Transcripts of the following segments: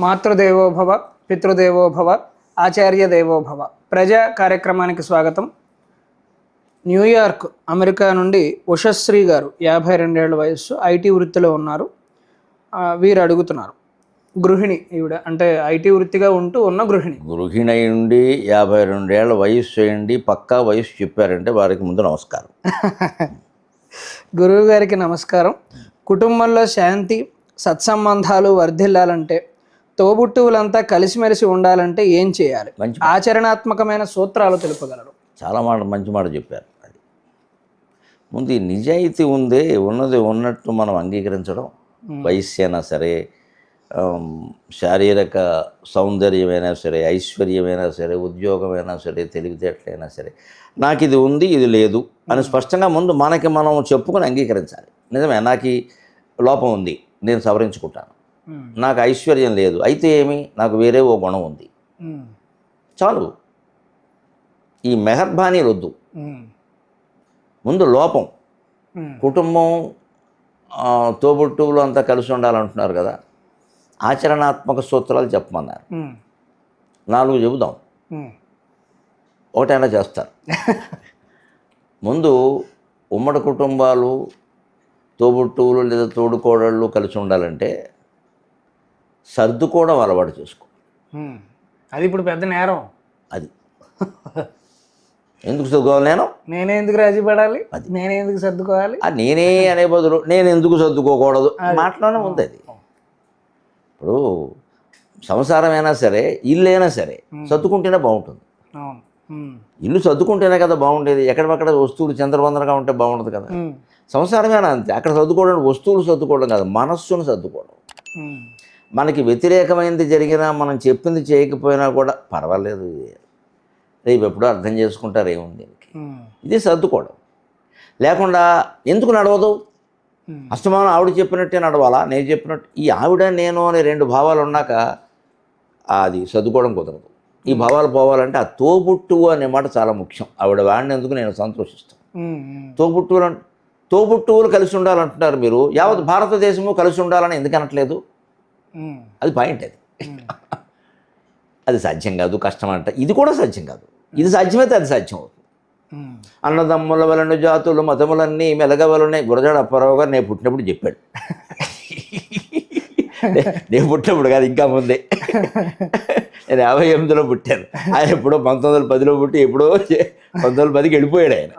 మాతృదేవోభవ, పితృదేవోభవ, ఆచార్య దేవోభవ. ప్రజా కార్యక్రమానికి స్వాగతం. న్యూయార్క్, అమెరికా నుండి ఉషశ్రీ గారు, 52 ఏళ్ల వయస్సు, ఐటీ వృత్తిలో ఉన్నారు. వీరు అడుగుతున్నారు, గృహిణి ఈవిడ, అంటే ఐటీ వృత్తిగా ఉంటూ ఉన్న గృహిణి. గృహిణి అయ్యుండి 52 ఏళ్ల వయస్సు అయ్యండి, పక్కా వయస్సు చెప్పారంటే వారికి ముందు నమస్కారం. గురువు గారికి నమస్కారం. కుటుంబంలో శాంతి సత్సంబంధాలు వర్ధిల్లాలంటే, తోబుట్టువులంతా కలిసిమెలిసి ఉండాలంటే ఏం చేయాలి? ఆచరణాత్మకమైన సూత్రాలు తెలుపగలరు? చాలా మంచి మాట చెప్పారు. అది ముందు ఈ నిజాయితీ ఉంది, ఉన్నది ఉన్నట్టు మనం అంగీకరించడం. వయస్సు అయినా సరే, శారీరక సౌందర్యమైనా సరే, ఐశ్వర్యమైనా సరే, ఉద్యోగమైనా సరే, తెలివితేటలైనా సరే, నాకు ఇది ఉంది ఇది లేదు అని స్పష్టంగా ముందు మనకి మనం చెప్పుకొని అంగీకరించాలి. నిజమే, నాకు ఈ లోపం ఉంది, నేను సవరించుకుంటాను. నాకు ఐశ్వర్యం లేదు, అయితే ఏమి, నాకు వేరే ఓ గుణం ఉంది, చాలు. ఈ మెహర్బానీ వద్దు. ముందు లోపం. కుటుంబం తోబుట్టువులు అంతా కలిసి ఉండాలంటున్నారు కదా, ఆచరణాత్మక సూత్రాలు చెప్పమన్నారు. 4 చెబుదాం, ఒకటైనా చేస్తారు. ముందు ఉమ్మడి కుటుంబాలు, తోబుట్టువులు లేదా తోడుకోడళ్ళు కలిసి ఉండాలంటే సర్దుకోవడం అలవాటు చేసుకో. అది ఇప్పుడు పెద్ద నేరం. అది ఎందుకు సర్దుకోవాలి? నేనే ఎందుకు రాజీ పడాలి, నేనే ఎందుకు సర్దుకోవాలి? నేనే అనే బదులు నేను ఎందుకు సర్దుకోకూడదు మాటలోనే ఉంది. అది ఇప్పుడు సంసారమైనా సరే, ఇల్లు అయినా సరే సర్దుకుంటేనే బాగుంటుంది. ఇల్లు సర్దుకుంటేనే కదా బాగుండేది. ఎక్కడెక్కడ వస్తువులు చంద్రబందరగా ఉంటే బాగుండదు కదా. సంసారమైనా అంతే. అక్కడ సర్దుకోవడం వస్తువులు సర్దుకోవడం కాదు, మనస్సును సర్దుకోవడం. మనకి వ్యతిరేకమైనది జరిగినా, మనం చెప్పింది చేయకపోయినా కూడా పర్వాలేదు, రేపు ఎప్పుడో అర్థం చేసుకుంటారు, ఏముంది దీనికి. ఇది సర్దుకోవడం. లేకుండా ఎందుకు నడవదు, అస్తమానం ఆవిడ చెప్పినట్టే నడవాలా, నేను చెప్పినట్టు. ఈ ఆవిడ నేను అనే 2 భావాలు ఉన్నాక అది సర్దుకోవడం కుదరదు. ఈ భావాలు పోవాలంటే ఆ తోబుట్టువు అనే మాట చాలా ముఖ్యం. ఆవిడ వాడినందుకు నేను సంతోషిస్తాను. తోబుట్టువులు కలిసి ఉండాలంటున్నారు మీరు. యావత్ భారతదేశము కలిసి ఉండాలని ఎందుకు అనట్లేదు? అది పాయింట్. అది సాధ్యం కాదు, కష్టం అంట. ఇది కూడా సాధ్యం కాదు. ఇది సాధ్యమైతే అది సాధ్యం అవుతుంది. అన్నదమ్ముల వలన జాతులు మతములన్నీ మెలగవలనే గురజాడ అప్పారావు గారు నేను పుట్టినప్పుడు చెప్పాడు. నేను పుట్టినప్పుడు కాదు, ఇంకా ముందే. నేను 58లో పుట్టాను, ఆయన ఎప్పుడో 1910లో పుట్టి ఎప్పుడో 1910కి వెళ్ళిపోయాడు ఆయన.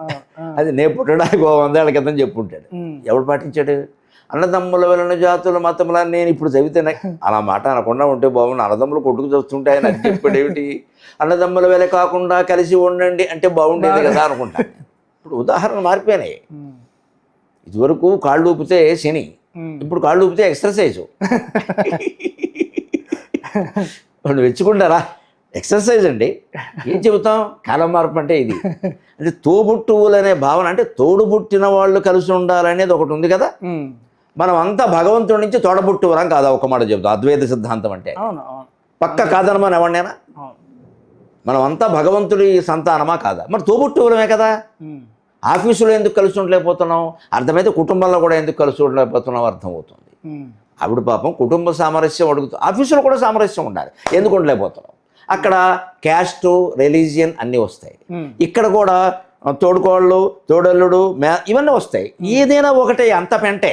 అది నేను పుట్టడానికి 100 ఏళ్ల క్రితం చెప్పుంటాడు. ఎవడు పాటించాడు? అన్నదమ్ముల వలన జాతుల మతములని నేను ఇప్పుడు చదివితే అలా మాట అనకుండా ఉంటే బాగుండు. అన్నదమ్ములు కొట్టుకు చూస్తుంటే ఆయన అది చెప్పాడు ఏమిటి? అన్నదమ్ముల వేళ కాకుండా కలిసి ఉండండి అంటే బాగుండేది కదా అనుకుంటాను. ఇప్పుడు ఉదాహరణ మారిపోయినాయి. ఇదివరకు కాళ్ళు ఊపితే శని, ఇప్పుడు కాళ్ళు ఊపితే ఎక్సర్సైజు. వాళ్ళు వెచ్చుకుంటారా? ఎక్సర్సైజ్ అండి. ఏం చెబుతాం? కాలం మార్పు అంటే ఇది. అంటే తోబుట్టువులు అనే భావన, అంటే తోడుబుట్టిన వాళ్ళు కలిసి ఉండాలనేది ఒకటి ఉంది కదా. మనం అంతా భగవంతుడి నుంచి తోడబుట్టువరం కాదా? ఒక మాట చెబుతాం, అద్వైత సిద్ధాంతం అంటే పక్క కాదనమని ఎవరినైనా. మనం అంతా భగవంతుడి సంతానమా కాదా? మరి తోబుట్టువులమే కదా. ఆఫీసులో ఎందుకు కలిసి ఉండలేకపోతున్నాం? అర్థమైతే కుటుంబంలో కూడా ఎందుకు కలిసి ఉండలేకపోతున్నాం అర్థమవుతుంది. ఆవిడ పాపం కుటుంబ సామరస్యం అడుగుతుంది, ఆఫీసులో కూడా సామరస్యం ఉండాలి. ఎందుకు ఉండలేకపోతున్నాం? అక్కడ క్యాస్ట్, రిలీజియన్ అన్నీ వస్తాయి. ఇక్కడ కూడా తోడుకోళ్ళు, తోడల్లుడు, ఇవన్నీ వస్తాయి. ఏదైనా ఒకటే, అంత పెంటే.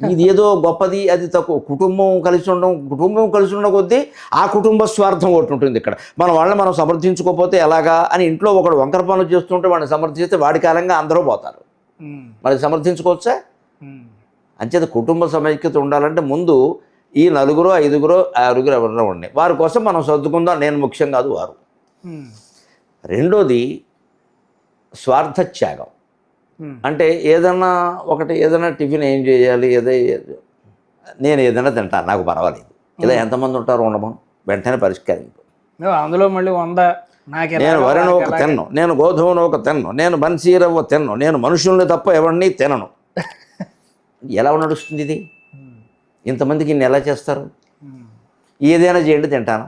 ఇది ఏదో గొప్పది, అది తక్కువ. కుటుంబం కలిసి ఉండడం కొద్దీ ఆ కుటుంబ స్వార్థం ఒకటి ఉంటుంది. ఇక్కడ మన వాళ్ళని మనం సమర్థించుకోకపోతే ఎలాగా అని ఇంట్లో ఒకడు వంకర పనులు చేస్తుంటే వాడిని సమర్థిస్తే వాడి కాలంగా అందరూ పోతారు. మరి సమర్థించుకోవచ్చా? అంచేత కుటుంబ సమైక్యత ఉండాలంటే ముందు ఈ 4, 5, 6 ఎవరైనా ఉండే వారి కోసం మనం సర్దుకుందాం. నేను ముఖ్యం కాదు, వారు. రెండోది స్వార్థ త్యాగం. అంటే ఏదైనా టిఫిన్ ఏం చేయాలి, నేను ఏదైనా తింటాను, నాకు పర్వాలేదు, ఇలా ఎంతమంది ఉంటారో ఉండమని వెంటనే పరిష్కరించు. అందులో మళ్ళీ 100 నేను వరిని ఒక తిన్ను, నేను గోధుమను ఒక తిన్ను, నేను బన్సీరవ్వ తిన్ను, నేను మనుషుల్ని తప్ప ఎవరిని తినను. ఎలా నడుస్తుంది ఇది? ఇంతమందికి ఇన్ని ఎలా చేస్తారు? ఏదైనా చేయండి తింటాను.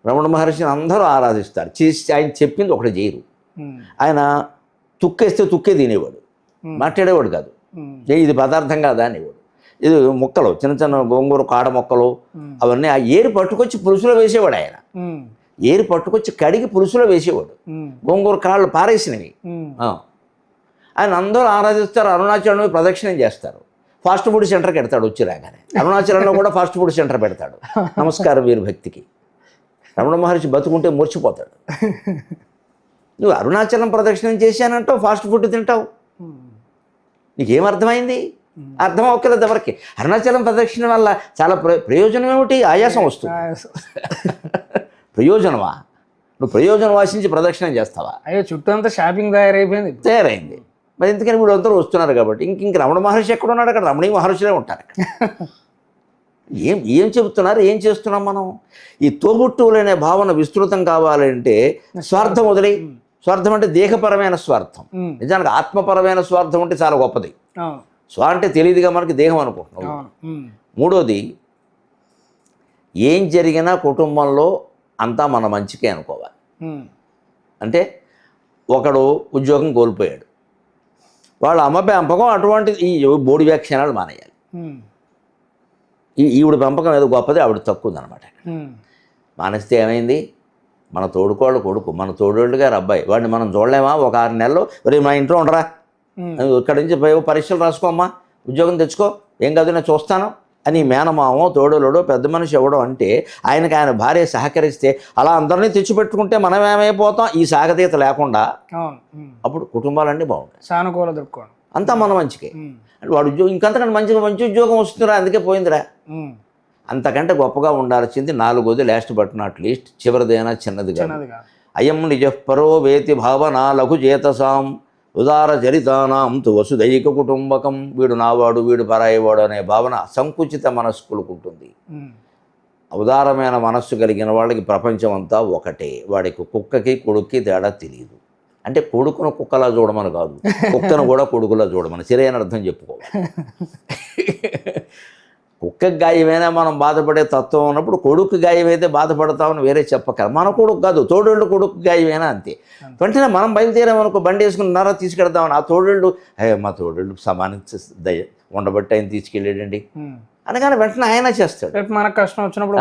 రమణ మహర్షిని అందరూ ఆరాధిస్తారు, ఆయన చెప్పింది ఒకటి చేయరు. ఆయన తుక్కేస్తే తుక్కే తినేవాడు, మాట్లాడేవాడు కాదు. ఇది పదార్థం కాదా అనేవాడు. ఇది మొక్కలు చిన్న చిన్న గోంగూర కాడ మొక్కలు అవన్నీ ఆ ఏరు పట్టుకొచ్చి పులుసులో వేసేవాడు ఆయన. ఏరు పట్టుకొచ్చి కడిగి పులుసులో వేసేవాడు. గోంగూర కాళ్ళు పారేసినవి. ఆయన అందరూ ఆరాధిస్తారు. అరుణాచలంలో ప్రదక్షిణం చేస్తారు. ఫాస్ట్ ఫుడ్ సెంటర్కి పెడతాడు వచ్చి రాగానే. అరుణాచలంలో కూడా ఫాస్ట్ ఫుడ్ సెంటర్ పెడతాడు. నమస్కారం వీరు భక్తికి. రమణ మహర్షి బతుకుంటే మూర్చిపోతాడు. నువ్వు అరుణాచలం ప్రదక్షిణం చేశానంటావు, ఫాస్ట్ ఫుడ్ తింటావు. నీకేం అర్థమైంది? అర్థం అవ్వలేదు ఎవరికి. అరుణాచలం ప్రదక్షిణ వల్ల చాలా ప్రయోజనం ఏమిటి? ఆయాసం వస్తుంది. ప్రయోజనమా? నువ్వు ప్రయోజనం వాసించి ప్రదక్షిణం చేస్తావా? అయ్యో చుట్టూ అంతా షాపింగ్ తయారైంది. మరి ఎందుకని వీళ్ళు అందరూ వస్తున్నారు కాబట్టి. ఇంక రమణ మహర్షి ఎక్కడ ఉన్నాడు? అక్కడ రమణీయ మహర్షులే ఉంటారు. ఏం చెబుతున్నారు? ఏం చేస్తున్నాం మనం? ఈ తోబుట్టువులనే భావన విస్తృతం కావాలంటే స్వార్థం వదిలి. స్వార్థం అంటే దేహపరమైన స్వార్థం. నిజానికి ఆత్మపరమైన స్వార్థం అంటే చాలా గొప్పది. అంటే తెలియదుగా మనకి, దేహం అనుకుంటున్నాం. మూడోది, ఏం జరిగినా కుటుంబంలో అంతా మన మంచికే అనుకోవాలి. అంటే ఒకడు ఉద్యోగం కోల్పోయాడు, వాళ్ళ అమ్మ పెంపకం అటువంటి ఈ బోడి వ్యాఖ్యానాలు మానేయాలి. ఈవిడ పెంపకం ఏదో గొప్పది, ఆవిడ తక్కువది అనమాట. మానేస్తే ఏమైంది? మన తోడుకోళ్ళ కొడుకు, మన తోడోళ్ళు గారు అబ్బాయి, వాడిని మనం చూడలేమా? ఒక 6 నెలలు మరి మా ఇంట్లో ఉండరా, ఇక్కడి నుంచి పరీక్షలు రాసుకోమ్మా, ఉద్యోగం తెచ్చుకో, ఏం కాదు నేను చూస్తాను అని మేనమామో తోడులోడో పెద్ద మనిషి ఎవడో అంటే ఆయనకి ఆయన భార్య సహకరిస్తే అలా అందరినీ తెచ్చిపెట్టుకుంటే మనం ఏమైపోతాం? ఈ సాగతీత లేకుండా అప్పుడు కుటుంబాలన్నీ బాగుంటాయి. సానుకూల దృక్కోణం అంతా మన మంచికే. అంటే వాడు ఉద్యోగం ఇంకంతకంటే మంచి ఉద్యోగం వస్తుందిరా, అందుకే పోయిందిరా. అంతకంటే గొప్పగా ఉండాల్సింది 4వది, లాస్ట్ బట్ నాట్ లీస్ట్, చివరిదైనా చిన్నది కాదు. అయం నిజపరో వేతి భావన లఘు చేతసాం ఉదార చరితానాం తు వసుదైక కుటుంబకం. వీడు నావాడు, వీడు పరాయివాడు అనే భావన సంకుచిత మనస్కులకు ఉంటుంది. ఉదారమైన మనస్సు కలిగిన వాళ్ళకి ప్రపంచం అంతా ఒకటే. వాడికి కుక్కకి కొడుక్కి తేడా తెలియదు. అంటే కొడుకును కుక్కలా చూడమని కాదు, కుక్కను కూడా కొడుకులా చూడమని సరైన అర్థం చెప్పుకోవాలి. కుక్కకి గాయమైనా మనం బాధపడే తత్వం ఉన్నప్పుడు కొడుకు గాయమైతే బాధపడతామని వేరే చెప్పక, మన కొడుకు కాదు తోడేళ్ళు కొడుకు గాయమైనా అంతే. వెంటనే మనం బయలుదేరామనుకో, బండి వేసుకున్నారా తీసుకెళ్దామని, ఆ తోడేళ్ళు మా తోడేళ్ళు సమానించ ఉండబట్టి ఆయన తీసుకెళ్ళాడండి అనగానే వెంటనే ఆయన చేస్తాడు. మనకు కష్టం వచ్చినప్పుడు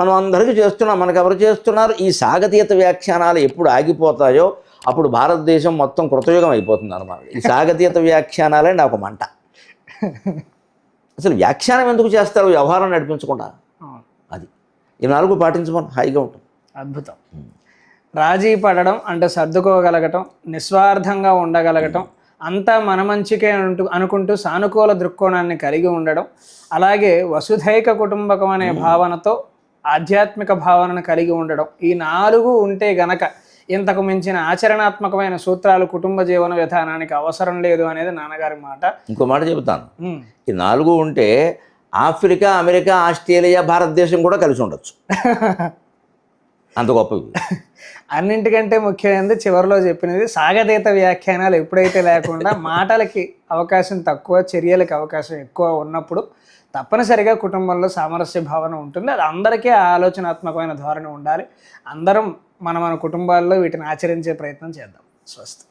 మనం అందరికీ చేస్తున్నాం, మనకు ఎవరు చేస్తున్నారు? ఈ సాగతీత వ్యాఖ్యానాలు ఎప్పుడు ఆగిపోతాయో అప్పుడు భారతదేశం మొత్తం కృతయుగం అయిపోతుంది అన్నమాట. ఈ సాగతీత వ్యాఖ్యానాలే నాకు మంట. అసలు వ్యాఖ్యానం ఎందుకు చేస్తారు? వ్యవహారం నడిపించకుండా. అది ఈ 4 పాటించమని హాయిగా ఉంటుంది. అద్భుతం. రాజీ పడడం అంటే సర్దుకోగలగటం, నిస్వార్థంగా ఉండగలగటం, అంతా మన మంచికే అనుకుంటూ సానుకూల దృక్కోణాన్ని కలిగి ఉండడం, అలాగే వసుధైక కుటుంబకం అనే భావనతో ఆధ్యాత్మిక భావనను కలిగి ఉండడం, ఈ 4 ఉంటే గనక ఇంతకు మించిన ఆచరణాత్మకమైన సూత్రాలు కుటుంబ జీవన విధానానికి అవసరం లేదు అనేది నాన్నగారి మాట. ఇంకో మాట చెబుతాను, ఈ 4 ఉంటే ఆఫ్రికా, అమెరికా, ఆస్ట్రేలియా, భారతదేశం కూడా కలిసి ఉండొచ్చు. అంత గొప్పవి. అన్నింటికంటే ముఖ్యమైనది చివరిలో చెప్పినది, సాగతీత వ్యాఖ్యానాలు ఎప్పుడైతే లేకుండా మాటలకి అవకాశం తక్కువ, చర్యలకి అవకాశం ఎక్కువ ఉన్నప్పుడు తప్పనిసరిగా కుటుంబంలో సామరస్య భావన ఉంటుంది. అది అందరికీ ఆలోచనాత్మకమైన ధోరణి ఉండాలి. అందరం మన కుటుంబాల్లో వీటిని ఆచరించే ప్రయత్నం చేద్దాం. స్వస్తి.